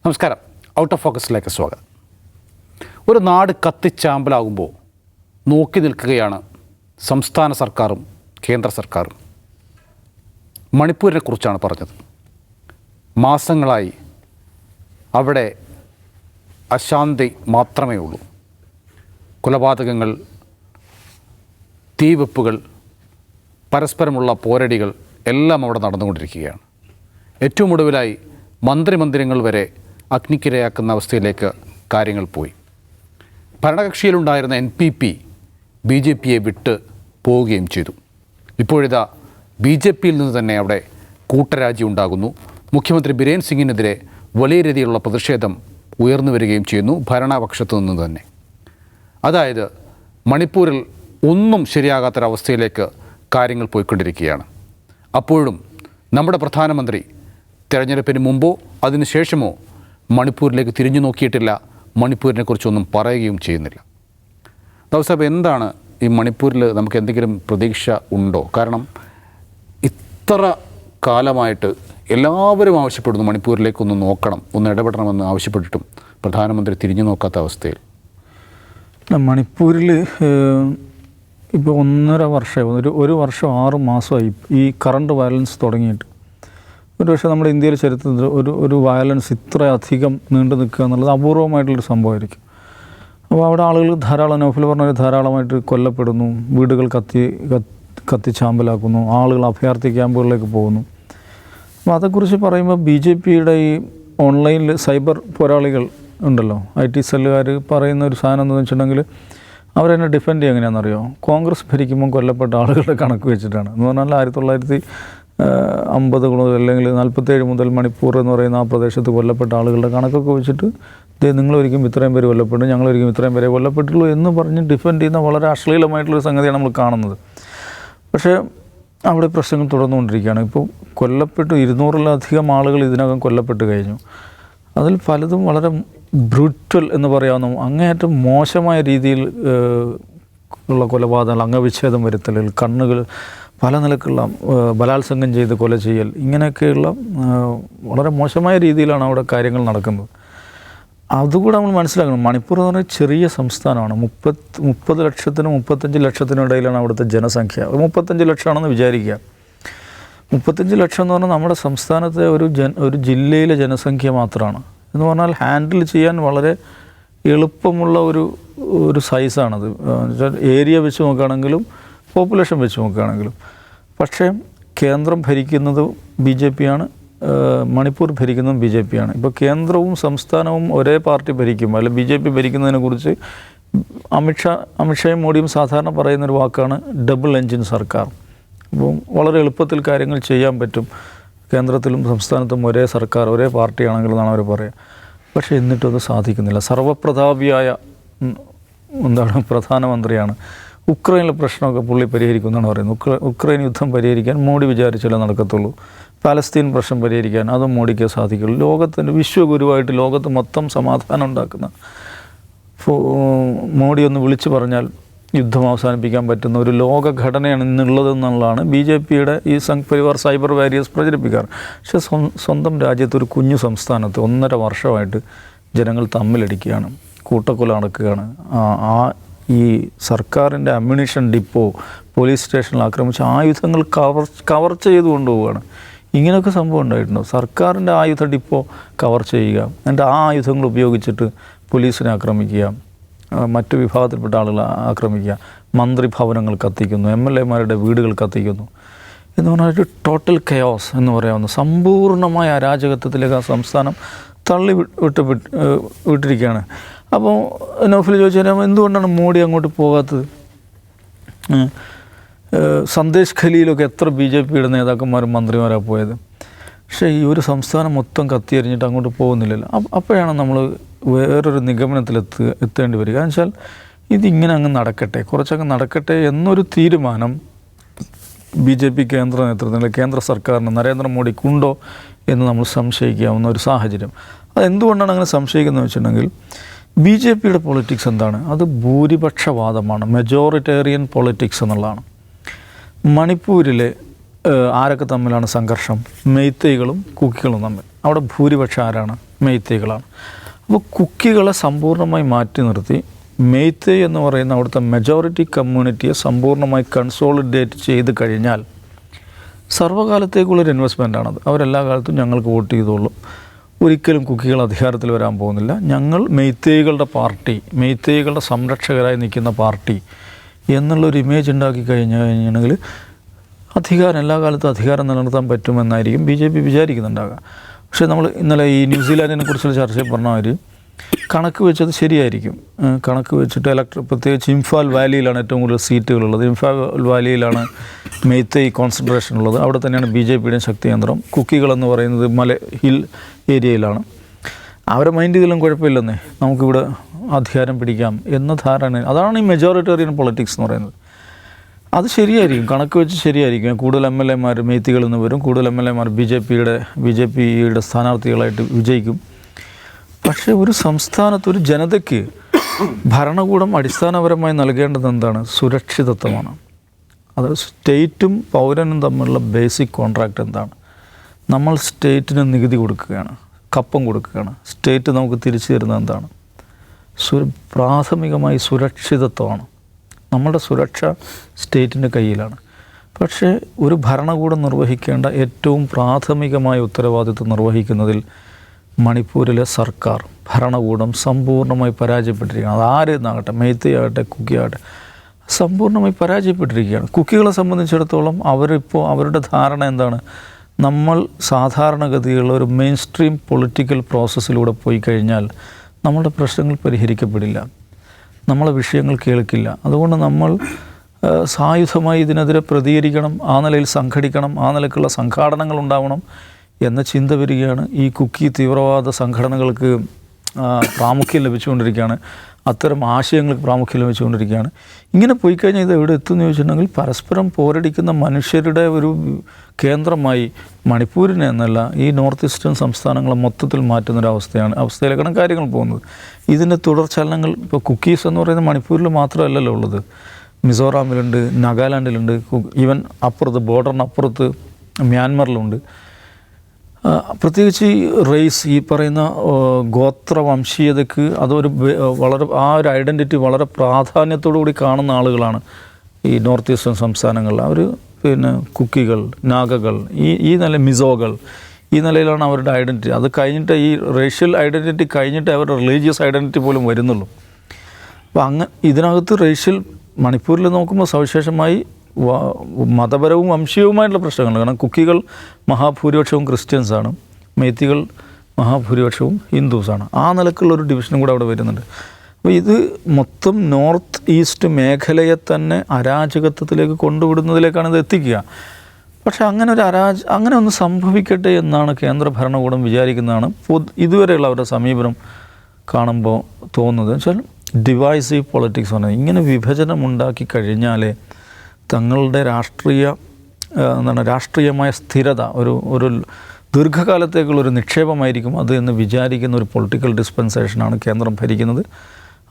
നമസ്കാരം. Out of ഫോക്കസിലേക്ക് സ്വാഗതം. ഒരു നാട് കത്തിച്ചാമ്പലാകുമ്പോൾ നോക്കി നിൽക്കുകയാണ് സംസ്ഥാന സർക്കാരും കേന്ദ്ര സർക്കാരും. മണിപ്പൂരിനെ കുറിച്ചാണ് പറഞ്ഞത്. മാസങ്ങളായി അവിടെ അശാന്തി മാത്രമേ ഉള്ളൂ. കൊലപാതകങ്ങൾ, തീവെപ്പുകൾ, പരസ്പരമുള്ള പോരടികൾ എല്ലാം അവിടെ നടന്നുകൊണ്ടിരിക്കുകയാണ്. ഏറ്റവും ഒടുവിലായി മന്ദിരങ്ങൾ വരെ അഗ്നിക്കിരയാക്കുന്ന അവസ്ഥയിലേക്ക് കാര്യങ്ങൾ പോയി. ഭരണകക്ഷിയിലുണ്ടായിരുന്ന NPP BJPയെ വിട്ട് പോവുകയും ചെയ്തു. ഇപ്പോഴിതാ BJPയിൽ നിന്ന് തന്നെ അവിടെ കൂട്ടരാജി ഉണ്ടാകുന്നു. മുഖ്യമന്ത്രി ബിരേൻ സിംഗിനെതിരെ വലിയ രീതിയിലുള്ള പ്രതിഷേധം ഉയർന്നു വരികയും ചെയ്യുന്നു ഭരണപക്ഷത്തു നിന്ന് തന്നെ. അതായത് മണിപ്പൂരിൽ ഒന്നും ശരിയാകാത്തൊരവസ്ഥയിലേക്ക് കാര്യങ്ങൾ പോയിക്കൊണ്ടിരിക്കുകയാണ്. അപ്പോഴും നമ്മുടെ പ്രധാനമന്ത്രി തെരഞ്ഞെടുപ്പിന് മുമ്പോ അതിനുശേഷമോ മണിപ്പൂരിലേക്ക് തിരിഞ്ഞു നോക്കിയിട്ടില്ല. മണിപ്പൂരിനെക്കുറിച്ചൊന്നും പറയുകയും ചെയ്യുന്നില്ല. ദൗസാബ്, എന്താണ് ഈ മണിപ്പൂരിൽ നമുക്ക് എന്തെങ്കിലും പ്രതീക്ഷ ഉണ്ടോ? കാരണം ഇത്ര കാലമായിട്ട് എല്ലാവരും ആവശ്യപ്പെടുന്നു മണിപ്പൂരിലേക്കൊന്ന് നോക്കണം, ഒന്ന് ഇടപെടണമെന്ന് ആവശ്യപ്പെട്ടിട്ടും പ്രധാനമന്ത്രി തിരിഞ്ഞു നോക്കാത്ത അവസ്ഥയിൽ. മണിപ്പൂരിൽ ഇപ്പോൾ 1.5 വർഷം, ഒരു വർഷം 6 മാസമായി ഈ കറണ്ട് വയലൻസ് തുടങ്ങിയിട്ട്. ഒരുപക്ഷെ നമ്മുടെ ഇന്ത്യയിലെ ചരിത്രത്തിൽ ഒരു വയലൻസ് ഇത്രയധികം നീണ്ടു നിൽക്കുക എന്നുള്ളത് അപൂർവമായിട്ടുള്ളൊരു സംഭവമായിരിക്കും. അപ്പോൾ അവിടെ ആളുകൾ ധാരാളം, നൗഫൽ പറഞ്ഞ ധാരാളമായിട്ട് കൊല്ലപ്പെടുന്നു, വീടുകൾ കത്തിച്ചാമ്പലാക്കുന്നു, ആളുകൾ അഭയാർത്ഥി ക്യാമ്പുകളിലേക്ക് പോകുന്നു. അപ്പോൾ അതേക്കുറിച്ച് പറയുമ്പോൾ BJPയുടെ ഈ ഓൺലൈനിൽ സൈബർ പോരാളികൾ ഉണ്ടല്ലോ, IT സെല്ലുകാർ പറയുന്ന ഒരു സാധനം എന്ന് വെച്ചിട്ടുണ്ടെങ്കിൽ അവരെന്നെ ഡിഫെൻഡ് ചെയ്യുക എങ്ങനെയാണെന്നറിയോ? കോൺഗ്രസ് ഭരിക്കുമ്പം കൊല്ലപ്പെട്ട ആളുകളുടെ കണക്ക് വെച്ചിട്ടാണ്. എന്ന് പറഞ്ഞാൽ 1950 അല്ലെങ്കിൽ 47 മുതൽ മണിപ്പൂർ എന്ന് പറയുന്ന ആ പ്രദേശത്ത് കൊല്ലപ്പെട്ട ആളുകളുടെ കണക്കൊക്കെ വെച്ചിട്ട് നിങ്ങളൊരിക്കും ഇത്രയും പേര് കൊല്ലപ്പെട്ടു, ഞങ്ങളൊരിക്കും ഇത്രയും പേരെ കൊല്ലപ്പെട്ടുള്ളൂ എന്ന് പറഞ്ഞ് ഡിഫെൻഡ് ചെയ്യുന്ന വളരെ അശ്ലീലമായിട്ടുള്ളൊരു സംഗതിയാണ് നമ്മൾ കാണുന്നത്. പക്ഷേ അവിടെ പ്രശ്നങ്ങൾ തുടർന്നുകൊണ്ടിരിക്കുകയാണ്. ഇപ്പോൾ കൊല്ലപ്പെട്ട് 200-ലധികം ആളുകൾ ഇതിനകം കൊല്ലപ്പെട്ട് കഴിഞ്ഞു. അതിൽ പലതും വളരെ ബ്രൂറ്റൽ എന്ന് പറയാവുന്ന അങ്ങേയറ്റം മോശമായ രീതിയിൽ ഉള്ള കൊലപാതകങ്ങൾ, അംഗവിച്ഛേദം വരുത്തൽ, കണ്ണുകൾ പല നിലക്കുള്ള ബലാത്സംഗം ചെയ്ത് കൊല ചെയ്യൽ, ഇങ്ങനെയൊക്കെയുള്ള വളരെ മോശമായ രീതിയിലാണ് അവിടെ കാര്യങ്ങൾ നടക്കുന്നത്. അതുകൂടെ നമ്മൾ മനസ്സിലാക്കണം. മണിപ്പൂർ എന്ന് പറഞ്ഞാൽ ചെറിയ സംസ്ഥാനമാണ്. 30 ലക്ഷത്തിനും 35 ലക്ഷത്തിനും ഇടയിലാണ് അവിടുത്തെ ജനസംഖ്യ. 35 ലക്ഷമാണെന്ന് വിചാരിക്കുക. 35 ലക്ഷം എന്ന് പറഞ്ഞാൽ നമ്മുടെ സംസ്ഥാനത്തെ ഒരു ജില്ലയിലെ ജനസംഖ്യ മാത്രമാണ്. എന്ന് പറഞ്ഞാൽ ഹാൻഡിൽ ചെയ്യാൻ വളരെ എളുപ്പമുള്ള ഒരു സൈസാണത്. ഏരിയ വെച്ച് നോക്കുകയാണെങ്കിലും പോപ്പുലേഷൻ വെച്ച് നോക്കുകയാണെങ്കിലും. പക്ഷേ കേന്ദ്രം ഭരിക്കുന്നത് BJP ആണ്, മണിപ്പൂർ ഭരിക്കുന്നതും BJP ആണ്. ഇപ്പോൾ കേന്ദ്രവും സംസ്ഥാനവും ഒരേ പാർട്ടി ഭരിക്കുമ്പോൾ അല്ലെ BJP ഭരിക്കുന്നതിനെക്കുറിച്ച് അമിത്ഷായും മോഡിയും സാധാരണ പറയുന്നൊരു വാക്കാണ് ഡബിൾ എൻജിൻ സർക്കാർ. അപ്പം വളരെ എളുപ്പത്തിൽ കാര്യങ്ങൾ ചെയ്യാൻ പറ്റും. കേന്ദ്രത്തിലും സംസ്ഥാനത്തും ഒരേ സർക്കാർ, ഒരേ പാർട്ടിയാണെങ്കിലെന്നാണ് അവർ പറയുക. പക്ഷേ എന്നിട്ടത് സാധിക്കുന്നില്ല. സർവപ്രതാപിയായ പ്രധാനമന്ത്രിയാണ്. ഉക്രൈനിലെ പ്രശ്നമൊക്കെ പുള്ളി പരിഹരിക്കുമെന്നാണ് പറയുന്നത്. ഉക്രൈൻ യുദ്ധം പരിഹരിക്കാൻ മോഡി വിചാരിച്ചാലേ നടക്കത്തുള്ളൂ. പാലസ്തീൻ പ്രശ്നം പരിഹരിക്കാൻ അതും മോഡിക്കേ സാധിക്കുള്ളൂ. ലോകത്തിൻ്റെ വിശ്വഗുരുവായിട്ട് ലോകത്ത് മൊത്തം സമാധാനം ഉണ്ടാക്കുന്ന മോഡി ഒന്ന് വിളിച്ചു പറഞ്ഞാൽ യുദ്ധം അവസാനിപ്പിക്കാൻ പറ്റുന്ന ഒരു ലോകഘടനയാണ് ഇന്നുള്ളതെന്നുള്ളതാണ് BJPയുടെ ഈ സംഘ് പരിവാർ സൈബർ വാരിയേഴ്സ് പ്രചരിപ്പിക്കാറ്. പക്ഷേ സ്വന്തം രാജ്യത്ത് ഒരു കുഞ്ഞു സംസ്ഥാനത്ത് 1.5 വർഷമായിട്ട് ജനങ്ങൾ തമ്മിലടിക്കുകയാണ്, കൂട്ടക്കൊല നടക്കുകയാണ്. ഈ സർക്കാരിൻ്റെ അമ്യൂണിഷൻ ഡിപ്പോ, പോലീസ് സ്റ്റേഷനിൽ ആക്രമിച്ച് ആയുധങ്ങൾ കവർച്ച ചെയ്ത് കൊണ്ടുപോവുകയാണ്. ഇങ്ങനെയൊക്കെ സംഭവം ഉണ്ടായിട്ടുണ്ടോ? സർക്കാരിൻ്റെ ആയുധ ഡിപ്പോ കവർ ചെയ്യുക, എന്നിട്ട് ആ ആയുധങ്ങൾ ഉപയോഗിച്ചിട്ട് പോലീസിനെ ആക്രമിക്കുക, മറ്റു വിഭാഗത്തിൽപ്പെട്ട ആളുകളെ ആക്രമിക്കുക, മന്ത്രിഭവനങ്ങൾ കത്തിക്കുന്നു, MLA-മാരുടെ വീടുകൾ കത്തിക്കുന്നു എന്ന് പറഞ്ഞാൽ ഒരു ടോട്ടൽ കെയോസ് എന്ന് പറയാവുന്ന സമ്പൂർണ്ണമായ അരാജകത്വത്തിലേക്ക് ആ സംസ്ഥാനം വിട്ടിരിക്കുകയാണ്. അപ്പോൾ നൗഫൽ ചോദിച്ചാൽ എന്തുകൊണ്ടാണ് മോഡി അങ്ങോട്ട് പോകാത്തത്? സന്ദേശ് ഖലിയിലൊക്കെ എത്ര BJPയുടെ നേതാക്കന്മാരും മന്ത്രിമാരാണ് പോയത്. പക്ഷേ ഈ ഒരു സംസ്ഥാനം മൊത്തം കത്തിയെറിഞ്ഞിട്ട് അങ്ങോട്ട് പോകുന്നില്ലല്ലോ. അപ്പോഴാണ് നമ്മൾ വേറൊരു നിഗമനത്തിലെത്തേണ്ടി വരിക. എന്ന് വെച്ചാൽ ഇതിങ്ങനെ അങ്ങ് നടക്കട്ടെ, കുറച്ചങ്ങ് നടക്കട്ടെ എന്നൊരു തീരുമാനം BJP കേന്ദ്ര നേതൃത്വത്തിൽ, കേന്ദ്ര സർക്കാരിന്, നരേന്ദ്രമോദിക്കുണ്ടോ എന്ന് നമ്മൾ സംശയിക്കാവുന്ന ഒരു സാഹചര്യം. അതെന്തുകൊണ്ടാണ് അങ്ങനെ സംശയിക്കുന്നത് വെച്ചിട്ടുണ്ടെങ്കിൽ BJPയുടെ പൊളിറ്റിക്സ് എന്താണ്? അത് ഭൂരിപക്ഷവാദമാണ്, മെജോറിറ്റേറിയൻ പൊളിറ്റിക്സ് എന്നുള്ളതാണ്. മണിപ്പൂരിലെ ആരൊക്കെ തമ്മിലാണ് സംഘർഷം? മെയ്തേയ്കളും കുക്കികളും തമ്മിൽ. അവിടെ ഭൂരിപക്ഷം ആരാണ്? മെയ്തേയ്കളാണ്. അപ്പോൾ കുക്കികളെ സമ്പൂർണ്ണമായി മാറ്റി നിർത്തി മെയ്തേയ് എന്ന് പറയുന്ന അവിടുത്തെ മെജോറിറ്റി കമ്മ്യൂണിറ്റിയെ സമ്പൂർണ്ണമായി കൺസോളിഡേറ്റ് ചെയ്ത് കഴിഞ്ഞാൽ സർവ്വകാലത്തേക്കുള്ളൊരു ഇൻവെസ്റ്റ്മെൻറ്റാണത്. അവരെല്ലാ കാലത്തും ഞങ്ങൾക്ക് വോട്ട് ചെയ്തോളും, ഒരിക്കലും കുക്കികൾ അധികാരത്തിൽ വരാൻ പോകുന്നില്ല, ഞങ്ങൾ മെയ്തേയ്കളുടെ പാർട്ടി, മെയ്തേയ്കളുടെ സംരക്ഷകരായി നിൽക്കുന്ന പാർട്ടി എന്നുള്ളൊരു ഇമേജ് ഉണ്ടാക്കി കഴിഞ്ഞിട്ടുണ്ടെങ്കിൽ അധികാരം, എല്ലാ കാലത്തും അധികാരം നിലനിർത്താൻ പറ്റുമെന്നായിരിക്കും BJP വിചാരിക്കുന്നുണ്ടാകുക. പക്ഷേ നമ്മൾ ഇന്നലെ ഈ ന്യൂസിലാൻഡിനെ കുറിച്ചുള്ള ചർച്ചയിൽ പറഞ്ഞ അവർ കണക്ക് വെച്ചത് ശരിയായിരിക്കും. കണക്ക് വെച്ചിട്ട് പ്രത്യേകിച്ച് ഇംഫാൽ വാലിയിലാണ് ഏറ്റവും കൂടുതൽ സീറ്റുകളുള്ളത്. ഇംഫാൽ വാലിയിലാണ് മെയ്തേയ് കോൺസെൻട്രേഷൻ ഉള്ളത്. അവിടെ തന്നെയാണ് BJPയുടെ ശക്തി കേന്ദ്രം. കുക്കികളെന്ന് പറയുന്നത് ഹിൽ ഏരിയയിലാണ്. അവരെ മൈൻഡ് ചെയ്തെല്ലാം കുഴപ്പമില്ലെന്നേ, നമുക്കിവിടെ അധികാരം പിടിക്കാം എന്ന ധാരണ. അതാണ് ഈ മെജോറിറ്റേറിയൻ പൊളിറ്റിക്സ് എന്ന് പറയുന്നത്. അത് ശരിയായിരിക്കും, കണക്ക് വെച്ച് ശരിയായിരിക്കും. കൂടുതൽ MLA-മാർ മെയ്തേയ്കളിൽ നിന്ന് വരും, കൂടുതൽ MLA-മാർ BJPയുടെ സ്ഥാനാർത്ഥികളായിട്ട് വിജയിക്കും. പക്ഷേ ഒരു സംസ്ഥാനത്ത് ഒരു ജനതയ്ക്ക് ഭരണകൂടം അടിസ്ഥാനപരമായി നൽകേണ്ടത് എന്താണ്? സുരക്ഷിതത്വമാണ്. അത് സ്റ്റേറ്റും പൗരനും തമ്മിലുള്ള ബേസിക് കോൺട്രാക്റ്റ് എന്താണ്? നമ്മൾ സ്റ്റേറ്റിന് നികുതി കൊടുക്കുകയാണ്, കപ്പം കൊടുക്കുകയാണ്. സ്റ്റേറ്റ് നമുക്ക് തിരിച്ചു തരുന്നത് എന്താണ്? പ്രാഥമികമായി സുരക്ഷിതത്വമാണ്. നമ്മളുടെ സുരക്ഷ സ്റ്റേറ്റിൻ്റെ കയ്യിലാണ്. പക്ഷേ ഒരു ഭരണകൂടം നിർവഹിക്കേണ്ട ഏറ്റവും പ്രാഥമികമായ ഉത്തരവാദിത്വം നിർവഹിക്കുന്നതിൽ മണിപ്പൂരിലെ സർക്കാർ ഭരണകൂടം സമ്പൂർണ്ണമായി പരാജയപ്പെട്ടിരിക്കുകയാണ്. അത് ആരെന്നാകട്ടെ, മെയ്തേയ് ആകട്ടെ, കുക്കി ആകട്ടെ, സമ്പൂർണ്ണമായി പരാജയപ്പെട്ടിരിക്കുകയാണ്. കുക്കികളെ സംബന്ധിച്ചിടത്തോളം അവരിപ്പോൾ അവരുടെ ധാരണ എന്താണ്? നമ്മൾ സാധാരണഗതിയുള്ള ഒരു മെയിൻ സ്ട്രീം പൊളിറ്റിക്കൽ പ്രോസസ്സിലൂടെ പോയി കഴിഞ്ഞാൽ നമ്മളുടെ പ്രശ്നങ്ങൾ പരിഹരിക്കപ്പെടില്ല, നമ്മളെ വിഷയങ്ങൾ കേൾക്കില്ല. അതുകൊണ്ട് നമ്മൾ സായുധമായി ഇതിനെതിരെ പ്രതികരിക്കണം, ആ നിലയിൽ സംഘടിക്കണം, ആ നിലക്കുള്ള സംഘാടനങ്ങൾ ഉണ്ടാവണം എന്ന ചിന്ത വരികയാണ്. ഈ കുക്കി തീവ്രവാദ സംഘടനകൾക്ക് പ്രാമുഖ്യം ലഭിച്ചുകൊണ്ടിരിക്കുകയാണ്, അത്തരം ആശയങ്ങൾക്ക് പ്രാമുഖ്യം ലഭിച്ചുകൊണ്ടിരിക്കുകയാണ്. ഇങ്ങനെ പോയി കഴിഞ്ഞാൽ ഇത് എവിടെ എത്തുമെന്ന് ചോദിച്ചിട്ടുണ്ടെങ്കിൽ പരസ്പരം പോരടിക്കുന്ന മനുഷ്യരുടെ ഒരു കേന്ദ്രമായി മണിപ്പൂരിനെ എന്നല്ല ഈ നോർത്ത് ഈസ്റ്റേൺ സംസ്ഥാനങ്ങളെ മൊത്തത്തിൽ അവസ്ഥയിലേക്കാണ് കാര്യങ്ങൾ പോകുന്നത്. ഇതിൻ്റെ തുടർചലനങ്ങൾ ഇപ്പോൾ കുക്കീസ് എന്ന് പറയുന്നത് മണിപ്പൂരിൽ മാത്രമല്ലല്ലോ ഉള്ളത്, മിസോറാമിലുണ്ട്, നാഗാലാൻഡിലുണ്ട്, ഈവൻ അപ്പുറത്ത് ബോർഡറിനപ്പുറത്ത് മ്യാൻമറിലുണ്ട്. പ്രത്യേകിച്ച് ഈ റേസ്, ഈ പറയുന്ന ഗോത്രവംശീയതയ്ക്ക് അതൊരു വളരെ ആ ഒരു ഐഡൻറ്റിറ്റി വളരെ പ്രാധാന്യത്തോടു കൂടി കാണുന്ന ആളുകളാണ് ഈ നോർത്ത് ഈസ്റ്റേൺ സംസ്ഥാനങ്ങളിൽ. അവർ പിന്നെ കുക്കികൾ, നാഗകൾ, ഈ നില മിസോകൾ, ഈ നിലയിലാണ് അവരുടെ ഐഡൻറ്റിറ്റി. അത് കഴിഞ്ഞിട്ട് ഈ റേഷ്യൽ ഐഡൻറ്റിറ്റി കഴിഞ്ഞിട്ട് അവരുടെ റിലീജിയസ് ഐഡൻറ്റിറ്റി പോലും വരുന്നുള്ളൂ. അപ്പോൾ ഇതിനകത്ത് റേഷ്യൽ മണിപ്പൂരിൽ നോക്കുമ്പോൾ സവിശേഷമായി മതപരവും വംശീയവുമായിട്ടുള്ള പ്രശ്നങ്ങൾ. കാരണം കുക്കികൾ മഹാഭൂരിപക്ഷവും ക്രിസ്ത്യൻസാണ്, മെയ്തേയ്കൾ മഹാഭൂരിപക്ഷവും ഹിന്ദുസാണ്. ആ നിലക്കുള്ളൊരു ഡിവിഷനും കൂടെ അവിടെ വരുന്നുണ്ട്. അപ്പോൾ ഇത് മൊത്തം നോർത്ത് ഈസ്റ്റ് മേഖലയെ തന്നെ അരാജകത്വത്തിലേക്ക് കൊണ്ടുവിടുന്നതിലേക്കാണ് ഇത് എത്തിക്കുക. പക്ഷേ അങ്ങനെ ഒന്ന് സംഭവിക്കട്ടെ എന്നാണ് കേന്ദ്ര ഭരണകൂടം വിചാരിക്കുന്നതാണ് ഇതുവരെയുള്ള അവരുടെ സമീപനം കാണുമ്പോൾ തോന്നുന്നത്. വെച്ചാൽ ഡിവൈസീവ് പൊളിറ്റിക്സ് പറഞ്ഞത് ഇങ്ങനെ വിഭജനം ഉണ്ടാക്കി കഴിഞ്ഞാലേ തങ്ങളുടെ രാഷ്ട്രീയമായ സ്ഥിരത ഒരു ദീർഘകാലത്തേക്കുള്ളൊരു നിക്ഷേപമായിരിക്കും അത് എന്ന് വിചാരിക്കുന്ന ഒരു പൊളിറ്റിക്കൽ ഡിസ്പെൻസേഷനാണ് കേന്ദ്രം ഭരിക്കുന്നത്.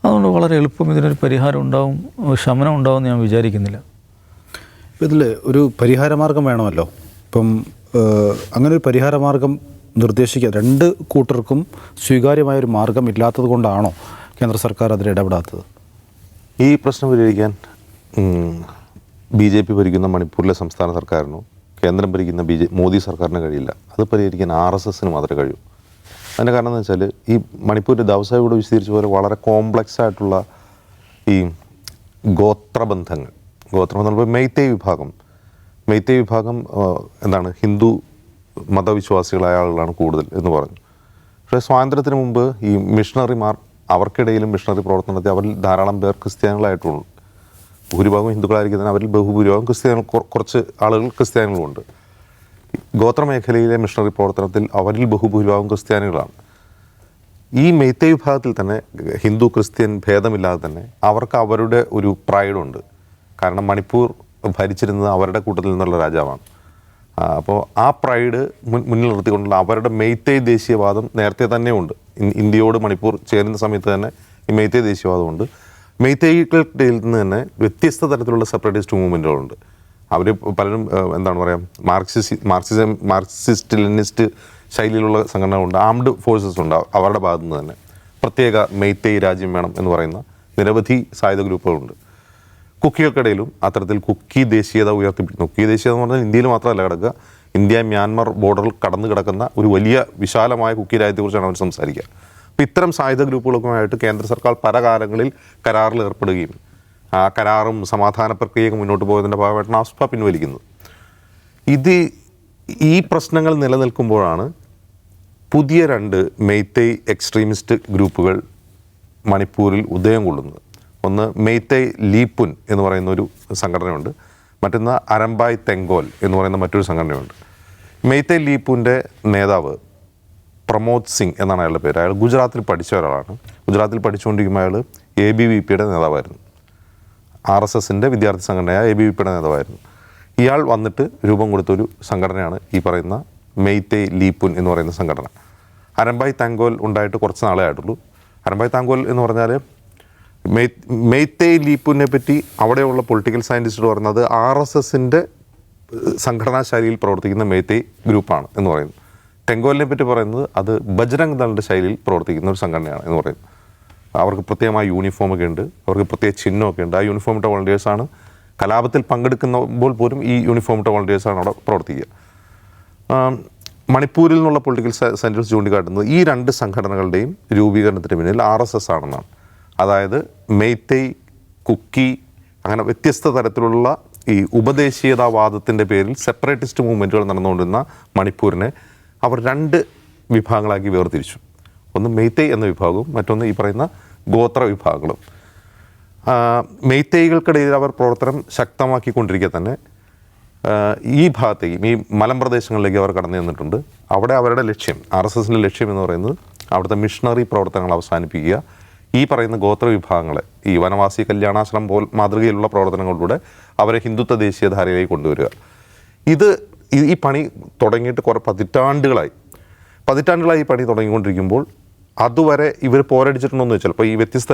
അതുകൊണ്ട് വളരെ എളുപ്പം ഇതിനൊരു പരിഹാരം ഉണ്ടാവും, ശമനം ഉണ്ടാവുമെന്ന് ഞാൻ വിചാരിക്കുന്നില്ല. ഇതിൽ ഒരു പരിഹാരമാർഗം വേണമല്ലോ. ഇപ്പം അങ്ങനെ ഒരു പരിഹാരമാർഗം നിർദ്ദേശിക്കുക രണ്ട് കൂട്ടർക്കും സ്വീകാര്യമായൊരു മാർഗം ഇല്ലാത്തത് കൊണ്ടാണോ കേന്ദ്ര സർക്കാർ അതിൽ ഇടപെടാത്തത്? ഈ പ്രശ്നം പരിഹരിക്കാൻ BJP ഭരിക്കുന്ന മണിപ്പൂരിലെ സംസ്ഥാന സർക്കാരിനോ കേന്ദ്രം ഭരിക്കുന്ന മോദി സർക്കാരിന് കഴിയില്ല. അത് പരിഹരിക്കാൻ RSSന് മാത്രമേ കഴിയൂ. അതിൻ്റെ കാരണം എന്ന് വെച്ചാൽ ഈ മണിപ്പൂരിൻ്റെ ദവസായി കൂടെ വിശദീകരിച്ച പോലെ വളരെ കോംപ്ലക്സ് ആയിട്ടുള്ള ഈ ഗോത്രബന്ധങ്ങൾ മെയ്തേയ് വിഭാഗം എന്താണ് ഹിന്ദു മതവിശ്വാസികളായ ആളുകളാണ് കൂടുതൽ എന്ന് പറഞ്ഞു. പക്ഷേ സ്വാതന്ത്ര്യത്തിന് മുമ്പ് ഈ മിഷണറിമാർ അവർക്കിടയിലും മിഷണറി പ്രവർത്തനം നടത്തി അവരിൽ ധാരാളം പേർ ക്രിസ്ത്യാനികളായിട്ടുള്ളൂ. ഭൂരിഭാഗം ഹിന്ദുക്കളായിരിക്കും തന്നെ അവരിൽ ബഹുഭൂരിഭാഗം ക്രിസ്ത്യാനികൾ, കുറച്ച് ആളുകൾ ക്രിസ്ത്യാനികളുമുണ്ട്. ഗോത്രമേഖലയിലെ മിഷണറി പ്രവർത്തനത്തിൽ അവരിൽ ബഹുഭൂരിഭാഗം ക്രിസ്ത്യാനികളാണ്. ഈ മെയ്തേയ് വിഭാഗത്തിൽ തന്നെ ഹിന്ദു ക്രിസ്ത്യൻ ഭേദമില്ലാതെ തന്നെ അവർക്ക് അവരുടെ ഒരു പ്രൈഡുണ്ട്. കാരണം മണിപ്പൂർ ഭരിച്ചിരുന്നത് അവരുടെ കൂട്ടത്തിൽ നിന്നുള്ള രാജാവാണ്. അപ്പോൾ ആ പ്രൈഡ് മുന്നിൽ നിർത്തിക്കൊണ്ടുള്ള അവരുടെ മെയ്തേയ് ദേശീയവാദം നേരത്തെ തന്നെ ഉണ്ട്. ഇന്ത്യയോട് മണിപ്പൂർ ചേരുന്ന സമയത്ത് തന്നെ ഈ മെയ്തേയ് ദേശീയവാദമുണ്ട്. മെയ്തേയ്കളുടെ നിന്ന് തന്നെ വ്യത്യസ്ത തരത്തിലുള്ള സെപ്പറേറ്റിസ്റ്റ് മൂവ്മെൻറ്റുകളുണ്ട്. അവർ പലരും എന്താണ് പറയുക മാർക്സിസ്റ്റ് ലെനിനിസ്റ്റ് ശൈലിയിലുള്ള സംഘടനകളുണ്ട്, ആംഡ് ഫോഴ്സസ് ഉണ്ട്. അവരുടെ ഭാഗത്തു നിന്ന് തന്നെ പ്രത്യേക മെയ്തേയ് രാജ്യം വേണം എന്ന് പറയുന്ന നിരവധി സായുധ ഗ്രൂപ്പുകളുണ്ട്. കുക്കികൾക്കിടയിലും അത്തരത്തിൽ കുക്കി ദേശീയത ഉയർത്തിപ്പിടിക്കുന്നു. കുക്കി ദേശീയത എന്ന് പറഞ്ഞാൽ ഇന്ത്യയിൽ മാത്രമല്ല കിടക്കുക, ഇന്ത്യ മ്യാൻമർ ബോർഡറിൽ കടന്നു കിടക്കുന്ന ഒരു വലിയ വിശാലമായ കുക്കി രാജ്യത്തെക്കുറിച്ചാണ് അവർ സംസാരിക്കുക. അപ്പോൾ ഇത്തരം സായുധ ഗ്രൂപ്പുകളുമായിട്ട് കേന്ദ്ര സർക്കാർ പല കാലങ്ങളിൽ കരാറിൽ ഏർപ്പെടുകയും ആ കരാറും സമാധാന പ്രക്രിയയൊക്കെ മുന്നോട്ട് പോയതിൻ്റെ ഭാഗമായിട്ടാണ് ആസ്ഫ പിൻവലിക്കുന്നത്. ഈ പ്രശ്നങ്ങൾ നിലനിൽക്കുമ്പോഴാണ് പുതിയ 2 മെയ്തേയ് എക്സ്ട്രീമിസ്റ്റ് ഗ്രൂപ്പുകൾ മണിപ്പൂരിൽ ഉദയം കൊള്ളുന്നത്. ഒന്ന് മെയ്തേയ് ലീപുൻ എന്ന് പറയുന്ന ഒരു സംഘടനയുണ്ട്, മറ്റൊന്ന് അരംബായ് തെങ്കോൽ എന്ന് പറയുന്ന മറ്റൊരു സംഘടനയുണ്ട്. മെയ്തേയ് ലീപുൻ്റെ നേതാവ് പ്രമോദ് സിംഗ് എന്നാണ് അയാളുടെ പേര്. അയാൾ ഗുജറാത്തിൽ പഠിച്ച ഒരാളാണ്. ഗുജറാത്തിൽ പഠിച്ചുകൊണ്ടിരിക്കുമ്പോൾ അയാൾ ABVPയുടെ നേതാവായിരുന്നു. RSSൻ്റെ വിദ്യാർത്ഥി സംഘടനയായ ABVPയുടെ നേതാവായിരുന്നു. ഇയാൾ വന്നിട്ട് രൂപം കൊടുത്തൊരു സംഘടനയാണ് ഈ പറയുന്ന മെയ്തേയ് ലീപുൻ എന്ന് പറയുന്ന സംഘടന. അരംബായ് താങ്കോൽ ഉണ്ടായിട്ട് കുറച്ച് നാളേ ആയിട്ടുള്ളൂ. അരംബായ് താങ്കോൽ എന്ന് പറഞ്ഞാൽ മെയ്തേയ് ലീപുനെ പറ്റി അവിടെയുള്ള പൊളിറ്റിക്കൽ സയൻറ്റിസ്റ്റ് പറയുന്നത് RSSൻ്റെ സംഘടനാ ശൈലിയിൽ പ്രവർത്തിക്കുന്ന മെയ്തേയ് ഗ്രൂപ്പാണ് എന്ന് പറയുന്നു. ടെങ്കോലിനെ പറ്റി പറയുന്നത് അത് ബജ്രംഗ് ദളിൻ്റെ ശൈലിയിൽ പ്രവർത്തിക്കുന്ന ഒരു സംഘടനയാണ് എന്ന് പറയുന്നു. അവർക്ക് പ്രത്യേകമായ യൂണിഫോമൊക്കെ ഉണ്ട്, അവർക്ക് പ്രത്യേക ചിഹ്നമൊക്കെ ഉണ്ട്. ആ യൂണിഫോം ഇട്ട വോളണ്ടിയേഴ്സാണ് കലാപത്തിൽ പങ്കെടുക്കുമ്പോൾ പോലും ഈ യൂണിഫോം ഇട്ട വോളണ്ടിയേഴ്സാണ് അവിടെ പ്രവർത്തിക്കുക. മണിപ്പൂരിൽ നിന്നുള്ള പൊളിറ്റിക്കൽ സയൻറ്റിസ്റ്റ് ചൂണ്ടിക്കാട്ടുന്നത് ഈ 2 സംഘടനകളുടെയും രൂപീകരണത്തിന് പിന്നിൽ RSS ആണെന്നാണ്. അതായത് മെയ്തേയ്, കുക്കി, അങ്ങനെ വ്യത്യസ്ത തരത്തിലുള്ള ഈ ഉപദേശീയതാവാദത്തിൻ്റെ പേരിൽ സെപ്പറേറ്റിസ്റ്റ് മൂവ്മെൻറ്റുകൾ നടന്നുകൊണ്ടിരുന്ന മണിപ്പൂരിനെ അവർ 2 വിഭാഗങ്ങളാക്കി വേർതിരിച്ചു. ഒന്ന് മെയ്തേയ് എന്ന വിഭാഗവും മറ്റൊന്ന് ഈ പറയുന്ന ഗോത്ര വിഭാഗങ്ങളും. മെയ്തേയ്കൾക്കിടയിൽ അവർ പ്രവർത്തനം ശക്തമാക്കിക്കൊണ്ടിരിക്കെ തന്നെ ഈ ഭാഗത്തേക്കും ഈ മലമ്പ്രദേശങ്ങളിലേക്ക് അവർ കടന്നു ചെന്നിട്ടുണ്ട്. അവിടെ അവരുടെ ലക്ഷ്യം, RSSൻ്റെ ലക്ഷ്യം എന്ന് പറയുന്നത് അവിടുത്തെ മിഷണറി പ്രവർത്തനങ്ങൾ അവസാനിപ്പിക്കുക, ഈ പറയുന്ന ഗോത്ര വിഭാഗങ്ങളെ ഈ വനവാസി കല്യാണാശ്രമം മാതൃകയിലുള്ള പ്രവർത്തനങ്ങളിലൂടെ അവരെ ഹിന്ദുത്വ ദേശീയധാരയിലേക്ക് കൊണ്ടുവരിക. ഈ പണി തുടങ്ങിയിട്ട് കുറേ പതിറ്റാണ്ടുകളായി ഈ പണി തുടങ്ങിക്കൊണ്ടിരിക്കുമ്പോൾ അതുവരെ ഇവർ പോരടിച്ചിട്ടുണ്ടോയെന്ന് വെച്ചാൽ ഇപ്പോൾ ഈ വ്യത്യസ്ത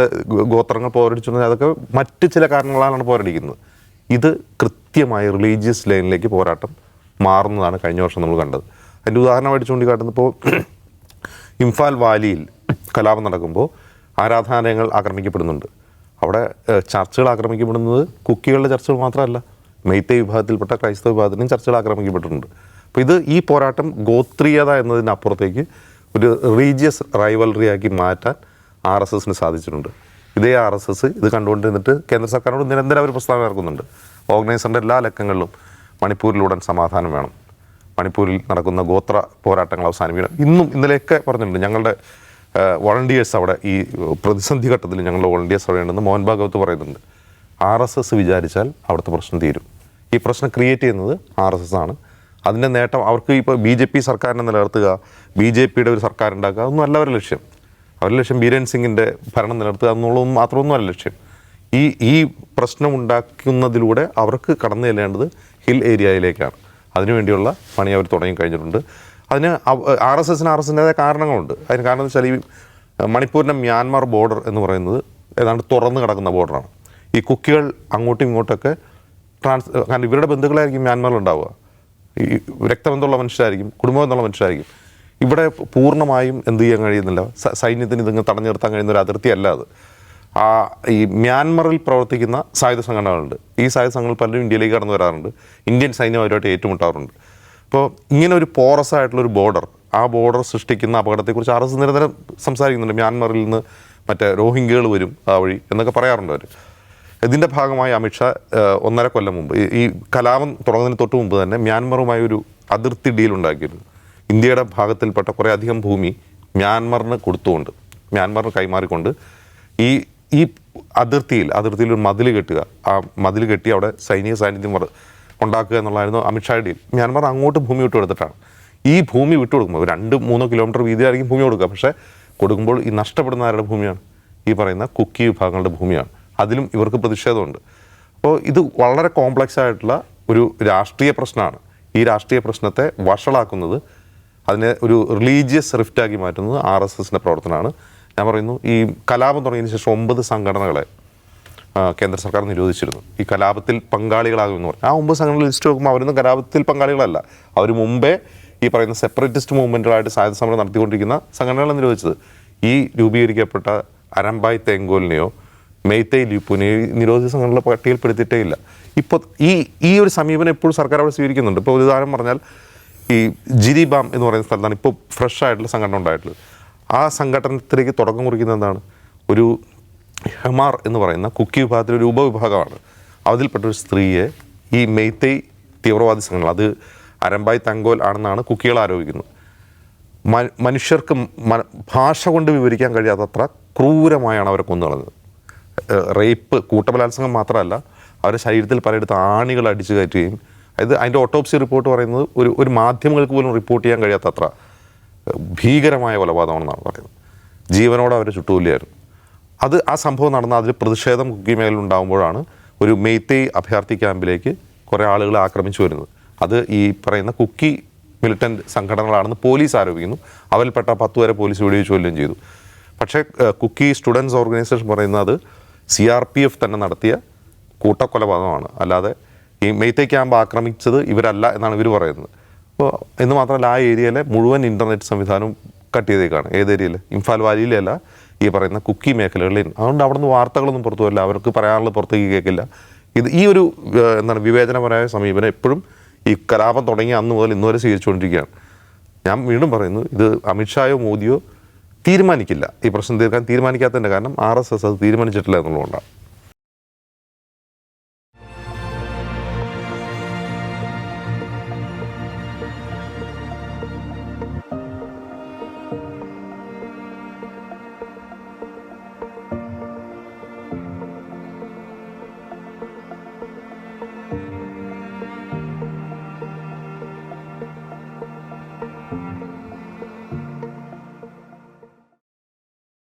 ഗോത്രങ്ങൾ പോരടിച്ചിട്ടുണ്ടെങ്കിൽ അതൊക്കെ മറ്റ് ചില കാരണങ്ങളാലാണ് പോരടിക്കുന്നത്. ഇത് കൃത്യമായി റിലീജിയസ് ലൈനിലേക്ക് പോരാട്ടം മാറുന്നതാണ് കഴിഞ്ഞ വർഷം നമ്മൾ കണ്ടത്. അതിൻ്റെ ഉദാഹരണമായിട്ട് ചൂണ്ടിക്കാട്ടുന്നത് ഇപ്പോൾ ഇംഫാൽ വാലിയിൽ കലാപം നടക്കുമ്പോൾ ആരാധനാലയങ്ങൾ ആക്രമിക്കപ്പെടുന്നുണ്ട്. അവിടെ ചർച്ചുകൾ ആക്രമിക്കപ്പെടുന്നത് കുക്കികളുടെ ചർച്ചുകൾ മാത്രമല്ല, മെയ്തേയ് വിഭാഗത്തിൽപ്പെട്ട ക്രൈസ്തവ വിഭാഗത്തിനും ചർച്ചുകൾ ആക്രമിക്കപ്പെട്ടിട്ടുണ്ട്. അപ്പോൾ ഈ പോരാട്ടം ഗോത്രീയത എന്നതിനപ്പുറത്തേക്ക് ഒരു റിലീജിയസ് റൈവൽറിയാക്കി മാറ്റാൻ RSSന് സാധിച്ചിട്ടുണ്ട്. ഇതേ RSS ഇത് കണ്ടുകൊണ്ടിരുന്നിട്ട് കേന്ദ്ര സർക്കാരിനോട് നിരന്തരം അവർ പ്രസ്താവന ഇറക്കുന്നുണ്ട്. ഓർഗനൈസറിൻ്റെ എല്ലാ ലക്കങ്ങളിലും മണിപ്പൂരിലുടൻ സമാധാനം വേണം, മണിപ്പൂരിൽ നടക്കുന്ന ഗോത്ര പോരാട്ടങ്ങൾ അവസാനിപ്പിക്കണം. ഇന്നലെയൊക്കെ പറഞ്ഞിട്ടുണ്ട് ഞങ്ങളുടെ വോളണ്ടിയേഴ്സ് അവിടെ ഈ പ്രതിസന്ധി ഘട്ടത്തിൽ ഞങ്ങളുടെ വോളണ്ടിയേഴ്സ് അവിടെ ഉണ്ടെന്ന് മോഹൻ ഭാഗവത് പറയുന്നുണ്ട്. RSS വിചാരിച്ചാൽ അവിടുത്തെ പ്രശ്നം തീരും. ഈ പ്രശ്നം ക്രിയേറ്റ് ചെയ്യുന്നത് RSS ആണ്. അതിൻ്റെ നേട്ടം അവർക്ക് ഇപ്പോൾ BJP സർക്കാരിനെ നിലനിർത്തുക, BJPയുടെ ഒരു സർക്കാർ ഉണ്ടാക്കുക, അതൊന്നും അല്ല അവരുടെ ലക്ഷ്യം. അവരുടെ ലക്ഷ്യം ബീരൻ സിംഗിൻ്റെ ഭരണം നിലനിർത്തുക എന്നുള്ളതും മാത്രമൊന്നും അല്ല ലക്ഷ്യം. ഈ പ്രശ്നം ഉണ്ടാക്കുന്നതിലൂടെ അവർക്ക് കടന്നു ചെല്ലേണ്ടത് ഹിൽ ഏരിയയിലേക്കാണ്. അതിനുവേണ്ടിയുള്ള പണി അവർ തുടങ്ങി കഴിഞ്ഞിട്ടുണ്ട്. അതിന് RSSൻ്റെതായ കാരണങ്ങളുണ്ട്. അതിന് കാരണം എന്ന് വെച്ചാൽ ഈ മണിപ്പൂരിൻ്റെ മ്യാൻമാർ ബോർഡർ എന്ന് പറയുന്നത് ഏതാണ്ട് തുറന്ന് കിടക്കുന്ന ബോർഡറാണ്. ഈ കുക്കികൾ അങ്ങോട്ടും ഇങ്ങോട്ടൊക്കെ കാരണം ഇവരുടെ ബന്ധുക്കളായിരിക്കും മ്യാൻമാറിലുണ്ടാവുക, ഈ രക്തബന്ധമുള്ള മനുഷ്യരായിരിക്കും, കുടുംബബന്ധമുള്ള മനുഷ്യരായിരിക്കും. ഇവിടെ പൂർണ്ണമായും എന്ത് ചെയ്യാൻ കഴിയുന്നില്ല, സൈന്യത്തിന് ഇതിങ്ങനെ തടഞ്ഞു നിർത്താൻ കഴിയുന്ന ഒരു അതിർത്തി അല്ല അത്. ഈ മ്യാൻമറിൽ പ്രവർത്തിക്കുന്ന സായുധ സംഘടനകളുണ്ട്. ഈ സായുധ സംഘടനകൾ പലരും ഇന്ത്യയിലേക്ക് കടന്നു വരാറുണ്ട്, ഇന്ത്യൻ സൈന്യം അവരുമായിട്ട് ഏറ്റുമുട്ടാറുണ്ട്. അപ്പോൾ ഇങ്ങനെ ഒരു പോറസ് ആയിട്ടുള്ളൊരു ബോർഡർ, ആ ബോർഡർ സൃഷ്ടിക്കുന്ന അപകടത്തെക്കുറിച്ച് RSS നിരന്തരം സംസാരിക്കുന്നുണ്ട്. മ്യാൻമറിൽ നിന്ന് മറ്റേ റോഹിംഗ്യകൾ വരും ആ വഴി എന്നൊക്കെ പറയാറുണ്ട് അവർ. ഇതിൻ്റെ ഭാഗമായി അമിത്ഷാ 1.5 കൊല്ലം മുമ്പ് ഈ കലാപം തുടങ്ങുന്നതിന് തൊട്ട് മുമ്പ് തന്നെ മ്യാൻമറുമായി ഒരു അതിർത്തി ഡീൽ ഉണ്ടാക്കിയിരുന്നു. ഇന്ത്യയുടെ ഭാഗത്തിൽപ്പെട്ട കുറേ അധികം ഭൂമി മ്യാൻമറിന് കൊടുത്തുകൊണ്ട്, മ്യാൻമറിന് കൈമാറിക്കൊണ്ട് ഈ അതിർത്തിയിൽ ഒരു മതിൽ കെട്ടുക, ആ മതിൽ കെട്ടി അവിടെ സൈനിക സാന്നിധ്യം ഉണ്ടാക്കുക എന്നുള്ളതായിരുന്നു അമിത്ഷായുടെ ഡീൽ. മ്യാൻമർ അങ്ങോട്ട് ഭൂമി വിട്ടുകൊടുത്തിട്ടാണ്. ഈ ഭൂമി വിട്ടുകൊടുക്കുമ്പോൾ 2-3 കിലോമീറ്റർ വീതിയായിരിക്കും ഭൂമി കൊടുക്കുക. പക്ഷേ കൊടുക്കുമ്പോൾ ഈ നഷ്ടപ്പെടുന്ന ആരുടെ ഭൂമിയാണ്? ഈ പറയുന്ന കുക്കി വിഭാഗങ്ങളുടെ ഭൂമിയാണ്. അതിലും ഇവർക്ക് പ്രതിഷേധമുണ്ട്. അപ്പോൾ ഇത് വളരെ കോംപ്ലക്സ് ആയിട്ടുള്ള ഒരു രാഷ്ട്രീയ പ്രശ്നമാണ്. ഈ രാഷ്ട്രീയ പ്രശ്നത്തെ വഷളാക്കുന്നത്, അതിനെ ഒരു റിലീജിയസ് റിഫ്റ്റാക്കി മാറ്റുന്നത് RSSൻ്റെ പ്രവർത്തനമാണ്. ഞാൻ പറയുന്നു, ഈ കലാപം തുടങ്ങിയതിന് ശേഷം 9 സംഘടനകളെ കേന്ദ്ര സർക്കാർ നിരോധിച്ചിരുന്നു. ഈ കലാപത്തിൽ പങ്കാളികളാകുമെന്ന് പറഞ്ഞു. ആ 9 സംഘടനകൾ ലിസ്റ്റ് നോക്കുമ്പോൾ അവരൊന്നും കലാപത്തിൽ പങ്കാളികളല്ല. അവർ മുമ്പേ ഈ പറയുന്ന സെപ്പറേറ്റിസ്റ്റ് മൂവ്മെൻറ്റുകളായിട്ട് സായുധ സമരം നടത്തിക്കൊണ്ടിരിക്കുന്ന സംഘടനകളെ നിരോധിച്ചത്. ഈ രൂപീകരിക്കപ്പെട്ട അരംബായ് തെങ്കോലിനെയോ മെയ്തേയ് ലിപുനെയോ നിരോധിത സംഘടനകളുടെ പട്ടികയിൽപ്പെടുത്തിയിട്ടേ ഇല്ല. ഇപ്പോൾ ഈ ഒരു സമീപനം എപ്പോഴും സർക്കാർ അവിടെ സ്വീകരിക്കുന്നുണ്ട്. ഇപ്പോൾ ഉദാഹരണം പറഞ്ഞാൽ ഈ ജിരിബാം എന്ന് പറയുന്ന സ്ഥലത്താണ് ഇപ്പോൾ ഫ്രഷ് ആയിട്ടുള്ള സംഘടന ഉണ്ടായിട്ടുള്ളത്. ആ സംഘടനത്തിലേക്ക് തുടക്കം കുറിക്കുന്നത് എന്താണ്? ഒരു ഹെമാർ എന്ന് പറയുന്ന കുക്കി വിഭാഗത്തിലൊരു ഉപവിഭാഗമാണ്. അതിൽപ്പെട്ടൊരു സ്ത്രീയെ ഈ മെയ്തേയ് തീവ്രവാദി സംഘടന, അത് അരംബായ് തെങ്കോൽ ആണെന്നാണ് കുക്കികൾ ആരോപിക്കുന്നത്. മനുഷ്യർക്ക് ഭാഷ കൊണ്ട് വിവരിക്കാൻ കഴിയാത്തത്ര ക്രൂരമായാണ് അവരെ കൊന്നുകളഞ്ഞത്. റേപ്പ്, കൂട്ടബലാത്സംഗം മാത്രമല്ല, അവരുടെ ശരീരത്തിൽ പലയിടത്ത് ആണികൾ അടിച്ചു കയറ്റുകയും, അതിൻ്റെ ഓട്ടോപ്സി റിപ്പോർട്ട് പറയുന്നത് ഒരു മാധ്യമങ്ങൾക്ക് പോലും റിപ്പോർട്ട് ചെയ്യാൻ കഴിയാത്തത്ര ഭീകരമായ കൊലപാതകമാണെന്നാണ് പറയുന്നത്. ജീവനോടെ അവരെ ചുട്ടുകൊല്ലിയായിരുന്നു. ആ സംഭവം നടന്ന അതിൽ പ്രതിഷേധം കുക്കി മേഖലയിൽ ഉണ്ടാകുമ്പോഴാണ് ഒരു മെയ്തേയ് അഭയാർത്ഥി ക്യാമ്പിലേക്ക് കുറേ ആളുകൾ ആക്രമിച്ചു വരുന്നത്. അത് ഈ പറയുന്ന കുക്കി മിലിറ്റൻറ്റ് സംഘടനകളാണെന്ന് പോലീസ് ആരോപിക്കുന്നു. അവരിൽപ്പെട്ട 10 വരെ പോലീസ് വെടിവെച്ച് കൊല്ലുകയും ചെയ്തു. പക്ഷേ കുക്കി സ്റ്റുഡൻസ് ഓർഗനൈസേഷൻ പറയുന്നത് CRPF തന്നെ നടത്തിയ കൂട്ടക്കൊലപാതകമാണ്, അല്ലാതെ ഈ മെയ്തേയ് ക്യാമ്പ് ആക്രമിച്ചത് ഇവരല്ല എന്നാണ് ഇവർ പറയുന്നത്. അപ്പോൾ എന്ന് മാത്രമല്ല, ആ ഏരിയയിലെ മുഴുവൻ ഇൻ്റർനെറ്റ് സംവിധാനവും കട്ട് ചെയ്തേക്കാണ്. ഏത് ഏരിയയിൽ? ഇംഫാൽ വാലിയിലല്ല, ഈ പറയുന്ന കുക്കി മേഖലകളിൽ. അതുകൊണ്ട് അവിടെ നിന്ന് വാർത്തകളൊന്നും പുറത്തു വരില്ല, അവർക്ക് പറയാനുള്ളത് പുറത്തേക്ക് കേൾക്കില്ല. ഈ ഒരു വിവേചനപരമായ സമീപനം എപ്പോഴും ഈ കലാപം തുടങ്ങിയ അന്ന് മുതൽ ഇന്നുവരെ സ്വീകരിച്ചുകൊണ്ടിരിക്കുകയാണ്. ഞാൻ വീണ്ടും പറയുന്നു, ഇത് അമിത്ഷായോ മോദിയോ തീരുമാനിക്കില്ല. ഈ പ്രശ്നം തീർക്കാൻ തീരുമാനിക്കാത്തതിൻ്റെ കാരണം RSS അത് തീരുമാനിച്ചിട്ടില്ല എന്നുള്ളതുകൊണ്ടാണ്.